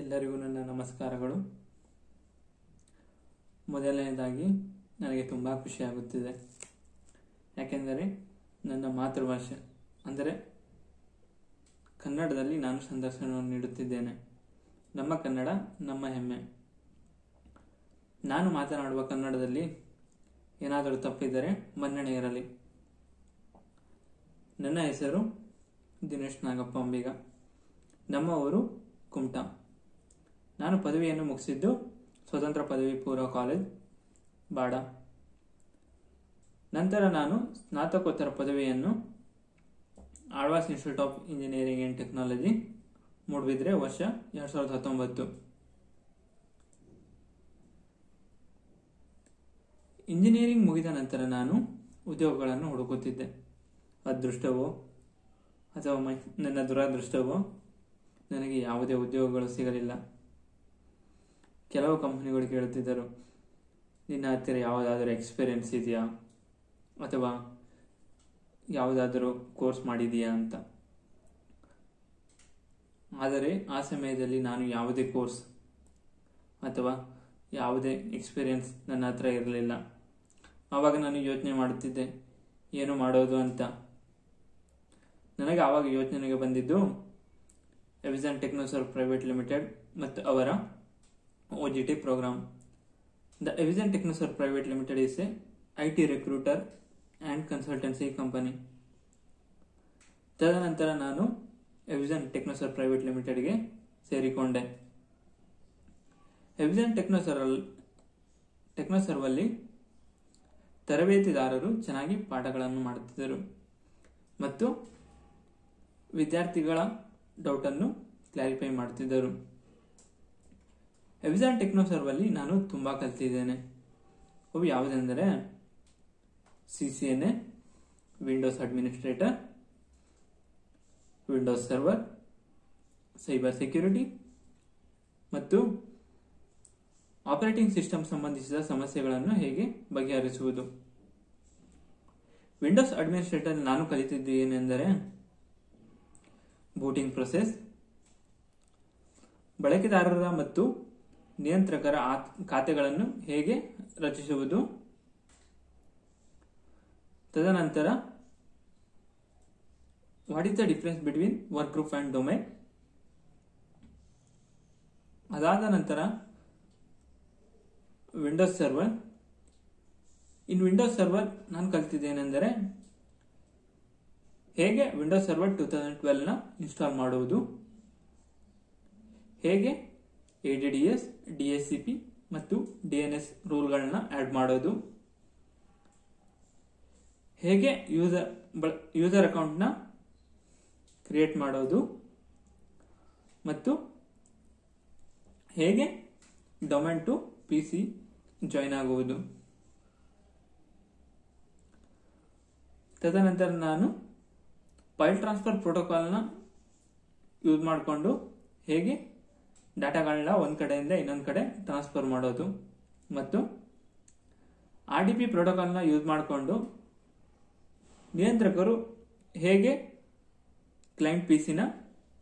ಎಲ್ಲರಿಗೂ ನನ್ನ ನಮಸ್ಕಾರಗಳು. ಮೊದಲನೇದಾಗಿ ನನಗೆ ತುಂಬ ಖುಷಿಯಾಗುತ್ತಿದೆ. ಯಾಕೆಂದರೆ ನನ್ನ ಮಾತೃಭಾಷೆ ಅಂದರೆ ಕನ್ನಡದಲ್ಲಿ ನಾನು ಸಂದರ್ಶನವನ್ನು ನೀಡುತ್ತಿದ್ದೇನೆ. ನಮ್ಮ ಕನ್ನಡ ನಮ್ಮ ಹೆಮ್ಮೆ. ನಾನು ಮಾತನಾಡುವ ಕನ್ನಡದಲ್ಲಿ ಏನಾದರೂ ತಪ್ಪಿದ್ದರೆ ಮನ್ನಣೆ ಇರಲಿ. ನನ್ನ ಹೆಸರು ದಿನೇಶ್ ನಾಗಪ್ಪ ಅಂಬಿಗ. ನಮ್ಮ ಊರು ಕುಮಟಾ. ನಾನು ಪದವಿಯನ್ನು ಮುಗಿಸಿದ್ದು ಸ್ವತಂತ್ರ ಪದವಿ ಪೂರ್ವ ಕಾಲೇಜ್ ಬಾಡ. ನಂತರ ನಾನು ಸ್ನಾತಕೋತ್ತರ ಪದವಿಯನ್ನು Alva's Institute of Engineering and Technology Moodbidri ವರ್ಷ 2019. ಇಂಜಿನಿಯರಿಂಗ್ ಮುಗಿದ ನಂತರ ನಾನು ಉದ್ಯೋಗಗಳನ್ನು ಹುಡುಕುತ್ತಿದ್ದೆ. ಅದೃಷ್ಟವೋ ಅಥವಾ ನನ್ನ ದುರದೃಷ್ಟವೋ ನನಗೆ ಯಾವುದೇ ಉದ್ಯೋಗಗಳು ಸಿಗಲಿಲ್ಲ. ಕೆಲವು ಕಂಪನಿಗಳು ಕೇಳುತ್ತಿದ್ದರು, ನಿನ್ನ ಹತ್ತಿರ ಯಾವುದಾದರೂ ಎಕ್ಸ್ಪೀರಿಯನ್ಸ್ ಇದೆಯಾ ಅಥವಾ ಯಾವುದಾದರೂ ಕೋರ್ಸ್ ಮಾಡಿದೆಯಾ ಅಂತ. ಆದರೆ ಆ ಸಮಯದಲ್ಲಿ ನಾನು ಯಾವುದೇ ಕೋರ್ಸ್ ಅಥವಾ ಯಾವುದೇ ಎಕ್ಸ್ಪೀರಿಯನ್ಸ್ ನನ್ನ ಹತ್ರ ಇರಲಿಲ್ಲ. ಆವಾಗ ನಾನು ಯೋಚನೆ ಮಾಡುತ್ತಿದ್ದೆ ಏನು ಮಾಡೋದು ಅಂತ. ನನಗೆ ಆವಾಗ ಯೋಚನೆಗೆ ಬಂದಿದ್ದು ಎವಿಸನ್ ಟೆಕ್ನೋಸರ್ವ್ ಪ್ರೈವೇಟ್ ಲಿಮಿಟೆಡ್ ಮತ್ತು ಅವರ OJT program. The Evision Technoserve Private Limited is a IT recruiter and consultancy company. ತದನಂತರ ನಾನು ಎವಿಸನ್ ಟೆಕ್ನೋಸರ್ವ್ ಪ್ರೈವೇಟ್ ಲಿಮಿಟೆಡ್ಗೆ ಸೇರಿಕೊಂಡೆ. ಎವಿಸನ್ ಟೆಕ್ನೋಸರ್ವ್ ಅಲ್ಲಿ ತರಬೇತಿದಾರರು ಚೆನ್ನಾಗಿ ಪಾಠಗಳನ್ನು ಮಾಡುತ್ತಿದ್ದರು ಮತ್ತು ವಿದ್ಯಾರ್ಥಿಗಳ ಡೌಟನ್ನು ಕ್ಲಾರಿಫೈ ಮಾಡುತ್ತಿದ್ದರು. ಎವಿಸನ್ ಟೆಕ್ನೋಸರ್ವ್ ಅಲ್ಲಿ ನಾನು ತುಂಬ ಕಲಿತಿದ್ದೇನೆ. ಅವು ಯಾವುದೆಂದರೆ CCNA, Windows administrator, Windows server, cyber security ಮತ್ತು ಆಪರೇಟಿಂಗ್ ಸಿಸ್ಟಮ್ ಸಂಬಂಧಿಸಿದ ಸಮಸ್ಯೆಗಳನ್ನು ಹೇಗೆ ಬಗೆಹರಿಸುವುದು. ವಿಂಡೋಸ್ ಅಡ್ಮಿನಿಸ್ಟ್ರೇಟರ್ ನಾನು ಕಲಿತಿದ್ದು ಏನೆಂದರೆ ಬೂಟಿಂಗ್ ಪ್ರೊಸೆಸ್, ಬಳಕೆದಾರರ ಮತ್ತು ನಿಯಂತ್ರಕರ ಖಾತೆಗಳನ್ನು ಹೇಗೆ ರಚಿಸುವುದು, ತದನಂತರ what is the difference between work group and domain. ಅದಾದ ನಂತರ ವಿಂಡೋಸ್ ಸರ್ವರ್. ಇನ್ ವಿಂಡೋಸ್ ಸರ್ವರ್ ನಾನು ಕಲಿತಿದ್ದೇನೆಂದರೆ ಹೇಗೆ ವಿಂಡೋಸ್ ಸರ್ವರ್ 2012 ಇನ್ಸ್ಟಾಲ್ ಮಾಡುವುದು, ಹೇಗೆ ADDS, DHCP ಮತ್ತು DNS ರೂಲ್ಗಳನ್ನ ಆಡ್ ಮಾಡೋದು, ಹೇಗೆ ಯೂಸರ್ ಅಕೌಂಟ್ನ ಕ್ರಿಯೇಟ್ ಮಾಡೋದು ಮತ್ತು ಹೇಗೆ ಡೊಮೈನ್ ಟು PC ಜಾಯಿನ್ ಆಗುವುದು. ತದನಂತರ ನಾನು ಫೈಲ್ ಟ್ರಾನ್ಸ್ಫರ್ ಪ್ರೋಟೋಕಾಲ್ನ ಯೂಸ್ ಮಾಡಿಕೊಂಡು ಹೇಗೆ ಡಾಟಾಗಳನ್ನ ಒಂದು ಕಡೆಯಿಂದ ಇನ್ನೊಂದು ಕಡೆ ಟ್ರಾನ್ಸ್ಫರ್ ಮಾಡೋದು ಮತ್ತು RDP ಪ್ರೋಟೋಕಾಲ್ನ ಯೂಸ್ ಮಾಡಿಕೊಂಡು ನಿಯಂತ್ರಕರು ಹೇಗೆ ಕ್ಲೈಂಟ್ PCನ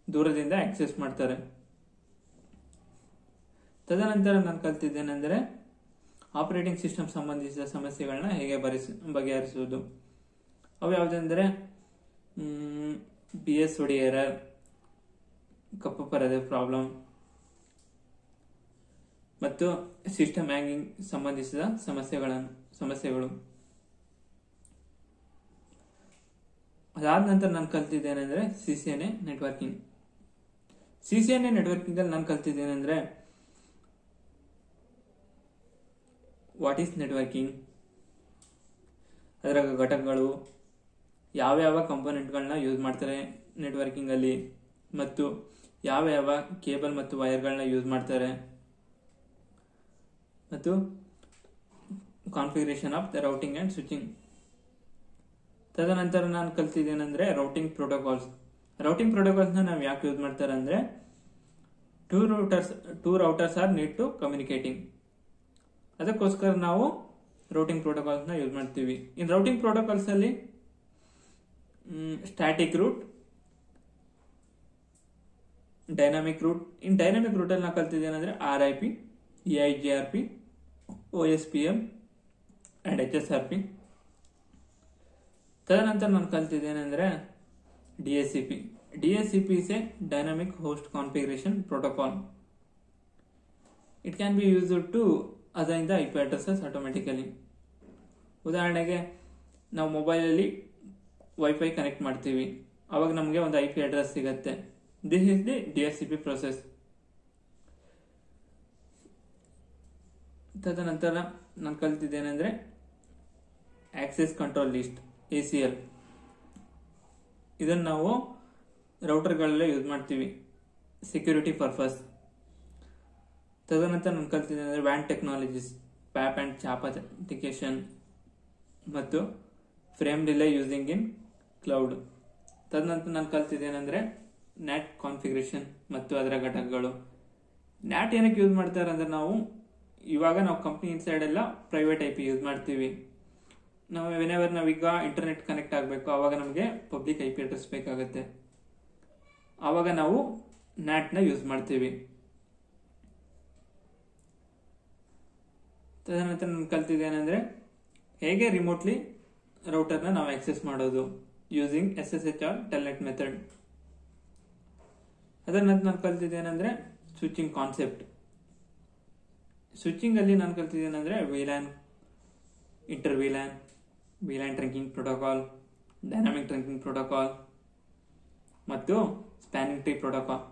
ದೂರದಿಂದ ಆಕ್ಸೆಸ್ ಮಾಡ್ತಾರೆ. ತದನಂತರ ನಾನು ಕಲ್ತಿದ್ದೇನೆಂದರೆ ಆಪರೇಟಿಂಗ್ ಸಿಸ್ಟಮ್ ಸಂಬಂಧಿಸಿದ ಸಮಸ್ಯೆಗಳನ್ನ ಹೇಗೆ ಬಗೆಹರಿಸುವುದು. ಅವು ಯಾವುದೆಂದರೆ BSOD ಎರರ್, ಕಪ್ಪು ಪರದೆ ಪ್ರಾಬ್ಲಮ್ ಮತ್ತು ಸಿಸ್ಟಮ್ ಹ್ಯಾಂಗಿಂಗ್ ಸಂಬಂಧಿಸಿದ ಸಮಸ್ಯೆಗಳು. ಅದಾದ ನಂತರ ನಾನು ಕಲ್ತಿದ್ದೇನೆಂದರೆ CCNA ನೆಟ್ವರ್ಕಿಂಗ್. CCNA ನೆಟ್ವರ್ಕಿಂಗ್ ಅಲ್ಲಿ ನಾನು ಕಲ್ತಿದ್ದೇನೆಂದರೆ ವಾಟ್ ಈಸ್ ನೆಟ್ವರ್ಕಿಂಗ್, ಅದರ ಘಟಕಗಳು, ಯಾವ ಕಂಪೋನೆಂಟ್ಗಳನ್ನ ಯೂಸ್ ಮಾಡ್ತಾರೆ ನೆಟ್ವರ್ಕಿಂಗ್ ಅಲ್ಲಿ ಮತ್ತು ಯಾವ ಕೇಬಲ್ ಮತ್ತು ವೈರ್ಗಳನ್ನ ಯೂಸ್ ಮಾಡ್ತಾರೆ ಮತ್ತು configuration of the routing and switching. ತದನಂತರ ನಾನು ಕಲ್ತಿದ್ದೇನೆಂದ್ರೆ ರೌಟಿಂಗ್ ಪ್ರೋಟೋಕಾಲ್ಸ್. ರೌಟಿಂಗ್ ಪ್ರೋಟೋಕಾಲ್ಸ್ನ ನಾವು ಯಾಕೆ ಯೂಸ್ ಮಾಡ್ತಾರೆ ಅಂದ್ರೆ two routers are need to communicating. ಅದಕ್ಕೋಸ್ಕರ ನಾವು ರೌಟಿಂಗ್ ಪ್ರೋಟೋಕಾಲ್ಸ್ನ ಯೂಸ್ ಮಾಡ್ತೀವಿ. ಇನ್ ರೌಟಿಂಗ್ ಪ್ರೋಟೋಕಾಲ್ಸ್ ಅಲ್ಲಿ static route, dynamic route. In dynamic ರೂಟಲ್ಲಿ ನಾವು ಕಲ್ತಿದ್ದೇನೆಂದರೆ RIP, EIGRP, OSPF and HSRP. ತದನಂತರ ನಾನು ಕಲ್ತಿದ್ದೇನೆಂದರೆ DHCP. DHCP is a dynamic host configuration protocol. It can be used to assign the IP addresses automatically. ಉದಾಹರಣೆಗೆ ನಾವು ಮೊಬೈಲಲ್ಲಿ wifi connect ಮಾಡ್ತೀವಿ, ಅವಾಗ ನಮಗೆ ಒಂದು IP ಅಡ್ರೆಸ್ ಸಿಗುತ್ತೆ. This is the DHCP process. ತದನಂತರ ನಾನು ಕಲ್ತಿದ್ದೇನೆಂದರೆ ಆಕ್ಸೆಸ್ ಕಂಟ್ರೋಲ್ ಲಿಸ್ಟ್, ACL. ಇದನ್ನು ನಾವು ರೌಟರ್ಗಳೆಲ್ಲ ಯೂಸ್ ಮಾಡ್ತೀವಿ ಸೆಕ್ಯೂರಿಟಿ ಪರ್ಪಸ್. ತದನಂತರ ನಾನು ಕಲ್ತಿದ್ದೇನೆಂದರೆ WAN technologies, PAP and CHAP authentication ಮತ್ತು frame relay using in cloud. ತದನಂತರ ನಾನು ಕಲ್ತಿದ್ದೇನೆಂದರೆ NAT ಕಾನ್ಫಿಗರೇಷನ್ ಮತ್ತು ಅದರ ಘಟಕಗಳು. NAT ಏನಕ್ಕೆ ಯೂಸ್ ಮಾಡ್ತಾರೆ ಅಂದರೆ ಇವಾಗ ನಾವು ಕಂಪ್ನಿ ಇನ್ಸೈಡ್ ಎಲ್ಲ ಪ್ರೈವೇಟ್ IP ಯೂಸ್ ಮಾಡ್ತೀವಿ. ನಾವು ವೆನೆವರ್ ನಾವೀಗ ಇಂಟರ್ನೆಟ್ ಕನೆಕ್ಟ್ ಆಗಬೇಕು, ಆವಾಗ ನಮಗೆ ಪಬ್ಲಿಕ್ IP ಅಡ್ರೆಸ್ ಬೇಕಾಗುತ್ತೆ, ಆವಾಗ ನಾವು NAT ಯೂಸ್ ಮಾಡ್ತೀವಿ. ತದನಂತರ ನಾನು ಕಲ್ತಿದ್ದೇನೆಂದರೆ ಹೇಗೆ ರಿಮೋಟ್ಲಿ ರೌಟರ್ನ ನಾವು ಆಕ್ಸೆಸ್ ಮಾಡೋದು using SSH or telnet method. ಅದರ ನಂತರ ನಾನು ಕಲ್ತಿದ್ದೇನೆಂದರೆ ಸ್ವಿಚಿಂಗ್ ಕಾನ್ಸೆಪ್ಟ್. ಸ್ವಿಚಿಂಗ್ ಅಲ್ಲಿ ನಾನು ಕಲ್ತಿದ್ದೇನೆಂದರೆ VLAN, inter VLAN trunking protocol, dynamic trunking protocol ಮತ್ತು spanning tree protocol.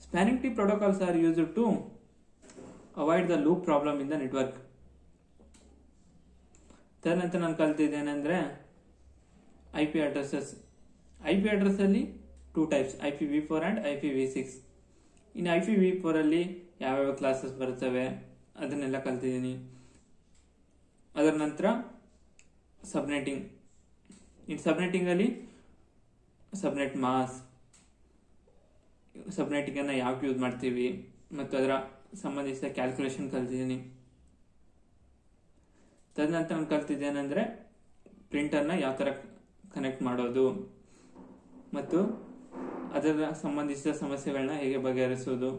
Spanning tree protocols are used to avoid the loop problem in the network. ತದನಂತರ ನಾನು ಕಲ್ತಿದ್ದೇನೆಂದರೆ IP ಅಡ್ರೆಸಸ್. IP ಅಡ್ರೆಸ್ ಅಲ್ಲಿ 2 types, IPv4 and IPv6. ಇನ್ನು IPv4 ಅಲ್ಲಿ ಯಾವ್ಯಾವ classes ಬರ್ತವೆ ಅದನ್ನೆಲ್ಲ ಕಲ್ತಿದ್ದೀನಿ. ಅದರ ನಂತರ ಸಬ್ನೆಟಿಂಗ್. ಇನ್ನು ಸಬ್ನೆಟಿಂಗಲ್ಲಿ ಸಬ್ನೆಟ್ ಮಾಸ್, ಸಬ್ನೆಟಿಂಗನ್ನು ಯಾಕೆ ಯೂಸ್ ಮಾಡ್ತೀವಿ ಮತ್ತು ಅದರ ಸಂಬಂಧಿಸಿದ ಕ್ಯಾಲ್ಕುಲೇಷನ್ ಕಲ್ತಿದ್ದೀನಿ. ತದನಂತರ ನಾನು ಕಲ್ತಿದ್ದೇನೆಂದರೆ ಪ್ರಿಂಟರ್ನ ಯಾವ ಥರ ಕನೆಕ್ಟ್ ಮಾಡೋದು ಮತ್ತು ಅದರ ಸಂಬಂಧಿಸಿದ ಸಮಸ್ಯೆಗಳನ್ನ ಹೇಗೆ ಬಗೆಹರಿಸೋದು.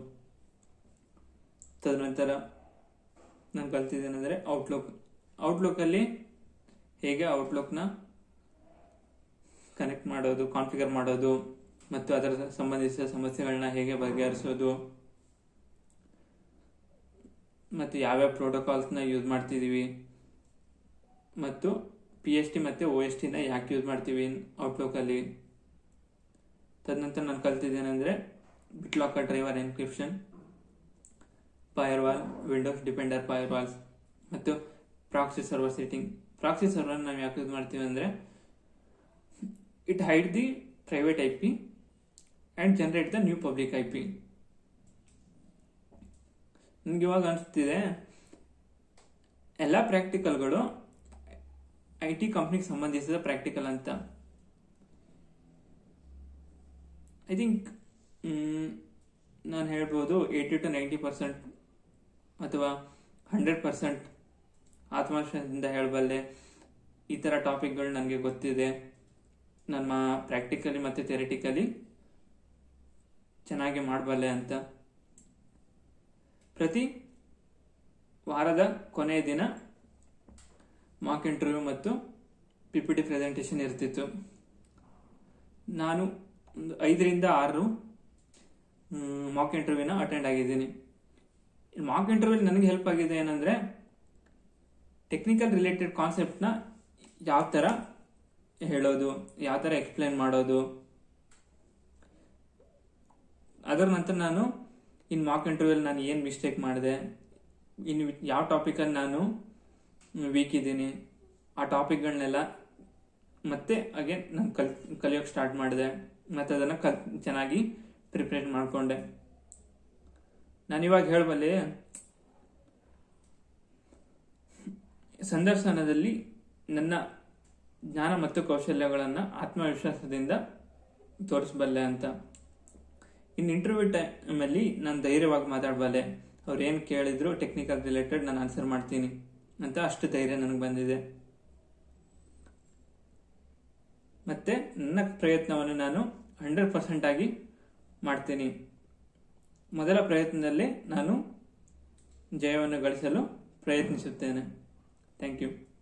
ತದನಂತರ ನಾನು ಕಲ್ತಿದ್ದೇನೆಂದರೆ ಔಟ್ಲುಕ್ಕಲ್ಲಿ ಹೇಗೆ ಔಟ್ಲುಕ್ನ ಕನೆಕ್ಟ್ ಮಾಡೋದು, ಕಾನ್ಫಿಗರ್ ಮಾಡೋದು ಮತ್ತು ಅದರ ಸಂಬಂಧಿಸಿದ ಸಮಸ್ಯೆಗಳನ್ನ ಹೇಗೆ ಬಗೆಹರಿಸೋದು ಮತ್ತು ಯಾವ್ಯಾವ ಪ್ರೋಟೋಕಾಲ್ಸ್ನ ಯೂಸ್ ಮಾಡ್ತಿದ್ದೀವಿ ಮತ್ತು PHT ಮತ್ತು OSTನ ಯಾಕೆ ಯೂಸ್ ಮಾಡ್ತೀವಿ ಔಟ್ಲುಕ್ಕಲ್ಲಿ. ತದನಂತರ ನಾನು ಕಲ್ತಿದ್ದೇನೆಂದರೆ BitLocker driver encryption, firewall, Windows defender firewalls ಮತ್ತು proxy server setting. Proxy server ನಾವು ಯಾಕೆ ಯೂಸ್ ಮಾಡ್ತೀವಿ ಅಂದರೆ it hide the private IP and generate the new public IP. ನನಗೆ ಇವಾಗ ಅನಿಸ್ತಿದೆ ಎಲ್ಲ ಪ್ರಾಕ್ಟಿಕಲ್ಗಳು IT ಕಂಪ್ನಿಗೆ ಸಂಬಂಧಿಸಿದ ಪ್ರಾಕ್ಟಿಕಲ್ ಅಂತ. ಐ ಥಿಂಕ್ ನಾನು ಹೇಳ್ಬೋದು 80 to 90% ಅಥವಾ 100% ಆತ್ಮವಿಶ್ವಾಸದಿಂದ ಹೇಳಬಲ್ಲೆ ಈ ಥರ ಟಾಪಿಕ್ಗಳು ನನಗೆ ಗೊತ್ತಿದೆ. ನಮ್ಮ ಪ್ರಾಕ್ಟಿಕಲಿ ಮತ್ತು ಥಿಯರಿಟಿಕಲಿ ಚೆನ್ನಾಗಿ ಮಾಡಬಲ್ಲೆ ಅಂತ. ಪ್ರತಿ ವಾರದ ಕೊನೆಯ ದಿನ ಮಾಕ್ ಇಂಟರ್ವ್ಯೂ ಮತ್ತು PPT ಪ್ರೆಸೆಂಟೇಷನ್ ಇರ್ತಿತ್ತು. ನಾನು 5 ರಿಂದ 6 ಮಾಕ್ ಇಂಟರ್ವ್ಯೂನ ಅಟೆಂಡ್ ಆಗಿದ್ದೀನಿ. ಮಾಕ್ ಇಂಟರ್ವ್ಯೂಲಿ ನನಗೆ ಹೆಲ್ಪ್ ಆಗಿದೆ ಏನಂದರೆ ಟೆಕ್ನಿಕಲ್ ರಿಲೇಟೆಡ್ ಕಾನ್ಸೆಪ್ಟ್ನ ಯಾವ ಥರ ಹೇಳೋದು, ಯಾವ ಥರ ಎಕ್ಸ್ಪ್ಲೇನ್ ಮಾಡೋದು. ಅದರ ನಂತರ ನಾನು ಇನ್ನು ಮಾಕ್ ಇಂಟರ್ವ್ಯೂಲಿ ನಾನು ಏನು ಮಿಸ್ಟೇಕ್ ಮಾಡಿದೆ, ಇನ್ನು ಯಾವ ಟಾಪಿಕಲ್ಲಿ ನಾನು ವೀಕ್ ಇದ್ದೀನಿ, ಆ ಟಾಪಿಕ್ಗಳನ್ನೆಲ್ಲ ಮತ್ತೆ ಅಗೇನ್ ನಾನು ಕಲಿಯೋಕ್ಕೆ ಸ್ಟಾರ್ಟ್ ಮಾಡಿದೆ ಮತ್ತು ಅದನ್ನು ಚೆನ್ನಾಗಿ ಪ್ರಿಪೇರ್ ಮಾಡಿಕೊಂಡೆ. ನಾನಿವಾಗ ಹೇಳಬಲ್ಲೆ ಸಂದರ್ಶನದಲ್ಲಿ ನನ್ನ ಜ್ಞಾನ ಮತ್ತು ಕೌಶಲ್ಯಗಳನ್ನು ಆತ್ಮವಿಶ್ವಾಸದಿಂದ ತೋರಿಸಬಲ್ಲೆ ಅಂತ. ಇನ್ನು ಇಂಟರ್ವ್ಯೂ ಟೈಮಲ್ಲಿ ನಾನು ಧೈರ್ಯವಾಗಿ ಮಾತಾಡಬಲ್ಲೆ. ಅವ್ರು ಏನು ಕೇಳಿದ್ರು ಟೆಕ್ನಿಕಲ್ ರಿಲೇಟೆಡ್ ನಾನು ಆನ್ಸರ್ ಮಾಡ್ತೀನಿ ಅಂತ ಅಷ್ಟು ಧೈರ್ಯ ನನಗೆ ಬಂದಿದೆ. ಮತ್ತೆ ನನ್ನ ಪ್ರಯತ್ನವನ್ನು ನಾನು 100% ಆಗಿ ಮಾಡ್ತೀನಿ. ಮೊದಲ ಪ್ರಯತ್ನದಲ್ಲೇ ನಾನು ಜಯವನ್ನು ಗಳಿಸಲು ಪ್ರಯತ್ನಿಸುತ್ತೇನೆ. Thank you.